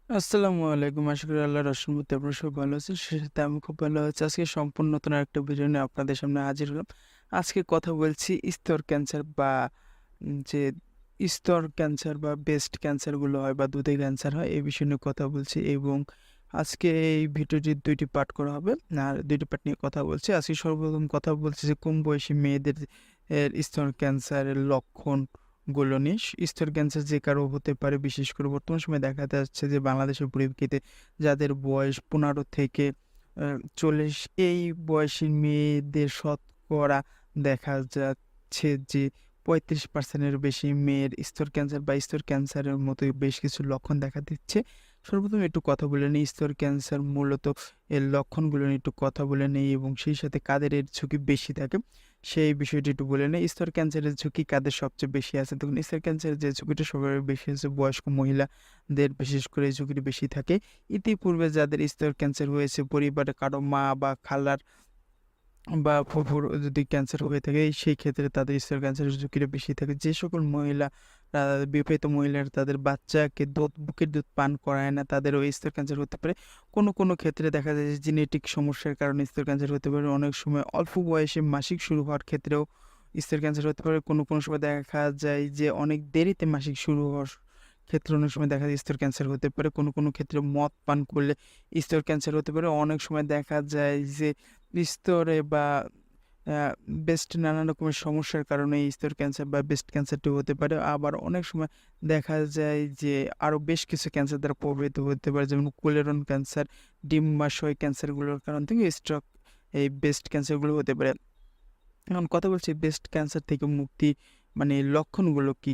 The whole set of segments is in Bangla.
আসসালামু আলাইকুম। আশা করি আল্লাহর অসীম রহমতে আপনারা সবাই ভালো আছেন। সে সাথে আমি খুব ভালো আছি। আজকে সম্পূর্ণ নতুন আরেকটা ভিডিও নিয়ে আপনাদের সামনে হাজির হলাম। আজকে কথা বলছি স্তর ক্যান্সার বা যে স্তর ক্যান্সার বা ব্রেস্ট ক্যান্সার গুলো হয় বা দুধে ক্যান্সার হয় এই বিষয় নিয়ে কথা বলছি এবং আজকে এই ভিডিওটির ২ টি পার্ট করা হবে। আর ২ টি পার্ট নিয়ে কথা বলছি। আজকে সর্বপ্রথম কথা বলছি যে কম বয়সী মেয়েদের স্তন ক্যান্সারের লক্ষণ গুলো নিয়ে। স্তন ক্যান্সার যে কারো হতে পারে, বিশেষ করে বর্তমান সময়ে দেখা যাচ্ছে যে বাংলাদেশের পরিপ্রেক্ষিতে যাদের বয়স ১৫ থেকে ৪০ এই বয়সী মেয়েদের শতকরা দেখা যাচ্ছে যে ৩৫% এর বেশি মেয়ের স্তন ক্যান্সার বা স্তন ক্যান্সারের মতো বেশ কিছু লক্ষণ দেখা দিচ্ছে। সর্বপ্রথম একটু কথা বলে নিই স্তন ক্যান্সার মূলত এর লক্ষণগুলো নিয়ে একটু কথা বলে নেই এবং সেই সাথে কাদের এর ঝুঁকি বেশি থাকে সেই বিষয়টি একটু বলে নেই। স্তন ক্যান্সারের ঝুঁকি কাদের সবচেয়ে বেশি আছে? দেখুন স্তন ক্যান্সারের যে ঝুঁকিটা সবার বেশি আছে বয়স্ক মহিলাদের বিশেষ করে এই ঝুঁকিটি বেশি থাকে। ইতিপূর্বে যাদের স্তন ক্যান্সার হয়েছে পরিবারে কারো মা বা খালার বা ফুফুর যদি ক্যান্সার হয়ে থাকে সেই ক্ষেত্রে তাদের স্তন ক্যান্সারের ঝুঁকিটা বেশি থাকে। যে সকল মহিলারা বিবাহিত মহিলারা তাদের বাচ্চাকে বুকের দুধ পান করায় না তাদেরও স্তন ক্যান্সার হতে পারে। কোনো ক্ষেত্রে দেখা যায় যে জেনেটিক সমস্যার কারণে স্তন ক্যান্সার হতে পারে। অনেক সময় অল্প বয়সে মাসিক শুরু হওয়ার ক্ষেত্রেও স্তন ক্যান্সার হতে পারে। কোনো সময় দেখা যায় যে অনেক দেরিতে মাসিক শুরু হওয়ার ক্ষেত্রে অনেক সময় দেখা যায় স্তন ক্যান্সার হতে পারে। কোনো ক্ষেত্রে মদ পান করলে স্তন ক্যান্সার হতে পারে। অনেক সময় দেখা যায় যে স্তরে বা আ ব্রেস্ট নানান রকমের সমস্যার কারণে স্তন ক্যান্সার বা ব্রেস্ট ক্যান্সারটি হতে পারে। আবার অনেক সময় দেখা যায় যে আরো বেশ কিছু ক্যান্সার দ্বারা প্রভাবিত হতে পারে। যেমন কোলেরন ক্যান্সার, ডিম্বাশয় ক্যান্সারগুলোর কারণ থেকে এই ব্রেস্ট ক্যান্সারগুলো হতে পারে। এখন কথা বলছি ব্রেস্ট ক্যান্সার থেকে মুক্তি মানে লক্ষণগুলো কি?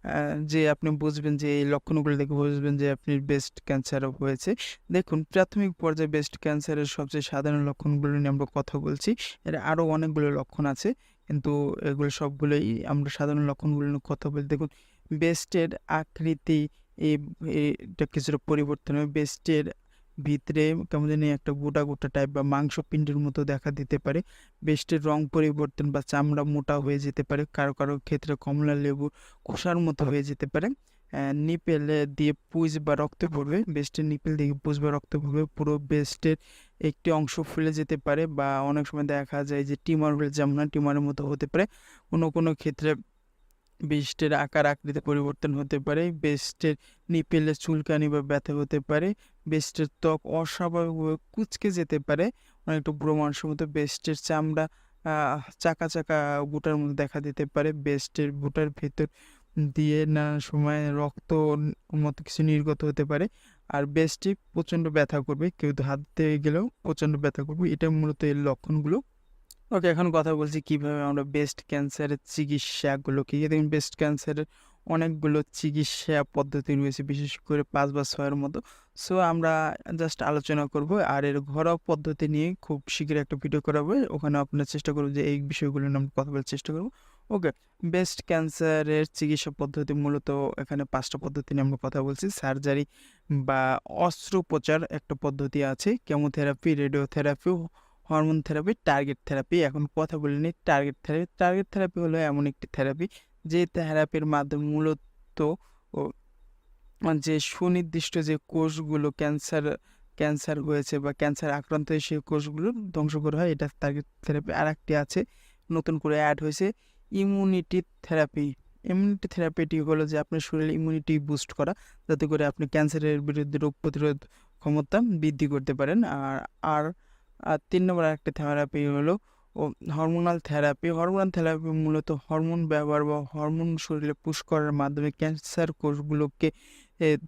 আ যে আপনি বুঝবেন যে এই লক্ষণগুলো দেখে বুঝবেন যে আপনি ব্রেস্ট ক্যান্সার হয়েছে। দেখুন প্রাথমিক পর্যায়ে ব্রেস্ট ক্যান্সারের সবচেয়ে সাধারণ লক্ষণগুলো নিয়ে আমরা কথা বলছি। এর আরো অনেকগুলো লক্ষণ আছে। কিন্তু এগুলো সবগুলোই আমরা সাধারণ লক্ষণগুলো নিয়ে কথা বলি। দেখুন ব্রেস্টের আকৃতি এ এটা কিছুটা পরিবর্তন হয়। ব্রেস্টের ভিতরে কেমন জানি একটা গোটা টাইপ বা মাংসপিন্ডের মতো দেখা দিতে পারে। ব্রেস্টের রং পরিবর্তন বা চামড়া মোটা হয়ে যেতে পারে। কারো ক্ষেত্রে কমলা লেবুর খোসার মতো হয়ে যেতে পারে। নিপেলে দিয়ে পুঁজ বা রক্ত পড়বে। ব্রেস্টের নিপেল দিয়ে পুঁজ বা রক্ত পড়বে। পুরো ব্রেস্টের একটি অংশ ফুলে যেতে পারে বা অনেক সময় দেখা যায় যে টিউমার হলে যেমন হয় টিউমারের মতো হতে পারে। কোনো ক্ষেত্রে ব্রেস্টের আকার আকৃতি পরিবর্তন হতে পারে। ব্রেস্টের নিপেলে চুলকানি বা ব্যথা হতে পারে। ব্রেস্টের ত্বক অস্বাভাবিকভাবে কুঁচকে যেতে পারে। অনেকটা বুড়ো মানুষের মতো ব্রেস্টের চামড়া চাকা বুটার মতো দেখা দিতে পারে। ব্রেস্টের বুটার ভেতর দিয়ে নানান সময় রক্ত মতো কিছু নির্গত হতে পারে। আর ব্রেস্টে প্রচণ্ড ব্যথা করবে। কেউ হাত দিয়ে গেলেও প্রচণ্ড ব্যথা করবে। এটা মূলত এর লক্ষণগুলো। ওকে, এখন কথা বলছি কিভাবে আমরা ব্রেস্ট ক্যান্সারের চিকিৎসাগুলো কি দেখুন ব্রেস্ট ক্যান্সারের অনেকগুলো চিকিৎসা পদ্ধতি রয়েছে বিশেষ করে ৫ বা ৬ এর মতো। সো আমরা জাস্ট আলোচনা করব আর এর ঘরোয়া পদ্ধতি নিয়ে খুব শীঘ্রই একটা ভিডিও করা হবে। ওখানে আপনার চেষ্টা করব যে এই বিষয়গুলো নিয়ে আমরা কথা বলার চেষ্টা করব। ওকে, ব্রেস্ট ক্যান্সারের চিকিৎসা পদ্ধতি মূলত এখানে ৫ টা পদ্ধতি নিয়ে আমরা কথা বলছি। সার্জারি বা অস্ত্রোপচার একটা পদ্ধতি আছে, chemotherapy, radiotherapy, hormone therapy, target therapy. এখন কথা বলে নিই টার্গেট থেরাপি। টার্গেট থেরাপি হলো এমন একটি থেরাপি যে থেরাপির মাধ্যমে মূলত ও যে সুনির্দিষ্ট যে কোষগুলো ক্যান্সার হয়েছে বা ক্যান্সার আক্রান্ত হয়ে সেই কোষগুলো ধ্বংস করা হয় এটা টার্গেট থেরাপি। আরেকটি আছে নতুন করে এড হয়েছে ইমিউনিটি থেরাপি। ইমিউনিটি থেরাপিটি হলো যে আপনার শরীরের ইমিউনিটি বুস্ট করা যাতে করে আপনি ক্যান্সারের বিরুদ্ধে রোগ প্রতিরোধ ক্ষমতা বৃদ্ধি করতে পারেন। আর ৩ নম্বর আরেকটা থেরাপি হলো হরমোনাল থেরাপি। হরমোনাল থেরাপি মূলত হরমোন ব্যবহার বা হরমোন শরীরে পুশ করার মাধ্যমে ক্যান্সার কোষগুলোকে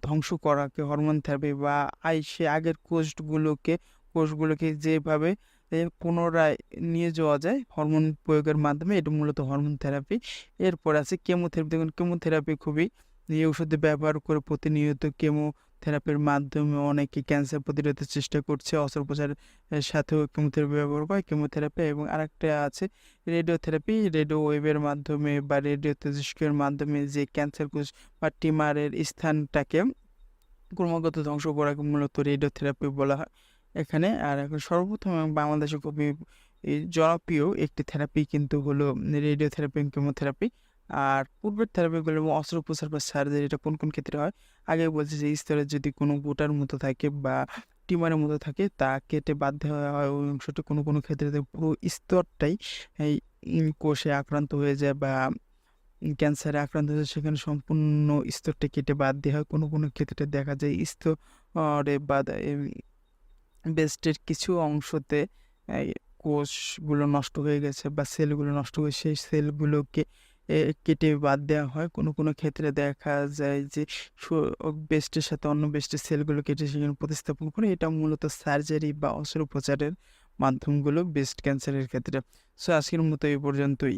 ধ্বংস করাকে হরমোন থেরাপি বা সে আগের কোষগুলোকে যেভাবে পুনরায় নিয়ে যাওয়া যায় হরমোন প্রয়োগের মাধ্যমে এটা মূলত হরমোন থেরাপি। এরপর আছে কেমোথেরাপি। দেখুন কেমোথেরাপি খুবই এই ওষুধে ব্যবহার করে প্রতিনিয়ত কেমোথেরাপির মাধ্যমে অনেকে ক্যান্সার প্রতিরোধের চেষ্টা করছে। অস্ত্রোপচারের সাথেও কেমোথেরাপি ব্যবহার করে কেমোথেরাপি এবং আরেকটা আছে রেডিওথেরাপি। রেডিও ওয়েভের মাধ্যমে বা রেডিও তেজস্ক্রিয়ের মাধ্যমে যে ক্যান্সার কোষ বা টিমারের স্থানটাকে ক্রমাগত ধ্বংস করাকে মূলত রেডিওথেরাপি বলা হয় এখানে। আর এখন সর্বপ্রথম বাংলাদেশে খুবই জনপ্রিয় একটি থেরাপি কিন্তু হলো রেডিওথেরাপি এবং কেমোথেরাপি। আর পূর্বের থেরাপিগুলো এবং অস্ত্রোপচার বা সার্জারি এটা কোন ক্ষেত্রে হয়? আগেই বলছি যে স্তরে যদি কোনো গোটার মতো থাকে বা টিউমারের মতো থাকে তা কেটে বাদ দেওয়া হয় ওই অংশটি কোনো ক্ষেত্রে পুরো স্তরটাই এই কোষে আক্রান্ত হয়ে যায় বা ক্যান্সারে আক্রান্ত হয়েছে সেখানে সম্পূর্ণ স্তরটা কেটে বাদ দেওয়া হয়। কোনো ক্ষেত্রে দেখা যায় স্তরে বা ব্রেস্টের কিছু অংশতে এই কোষগুলো নষ্ট হয়ে গেছে বা সেলগুলো নষ্ট হয়ে সেই সেলগুলোকে কেটে বাদ দেওয়া হয়। কোনো ক্ষেত্রে দেখা যায় যে সু ব্রেস্টের সাথে অন্য ব্রেস্টের সেলগুলো কেটে সেখানে প্রতিস্থাপন করে। এটা মূলত সার্জারি বা অস্ত্রোপচারের মাধ্যমগুলো ব্রেস্ট ক্যান্সারের ক্ষেত্রে। সো আজকের মতো এই পর্যন্তই।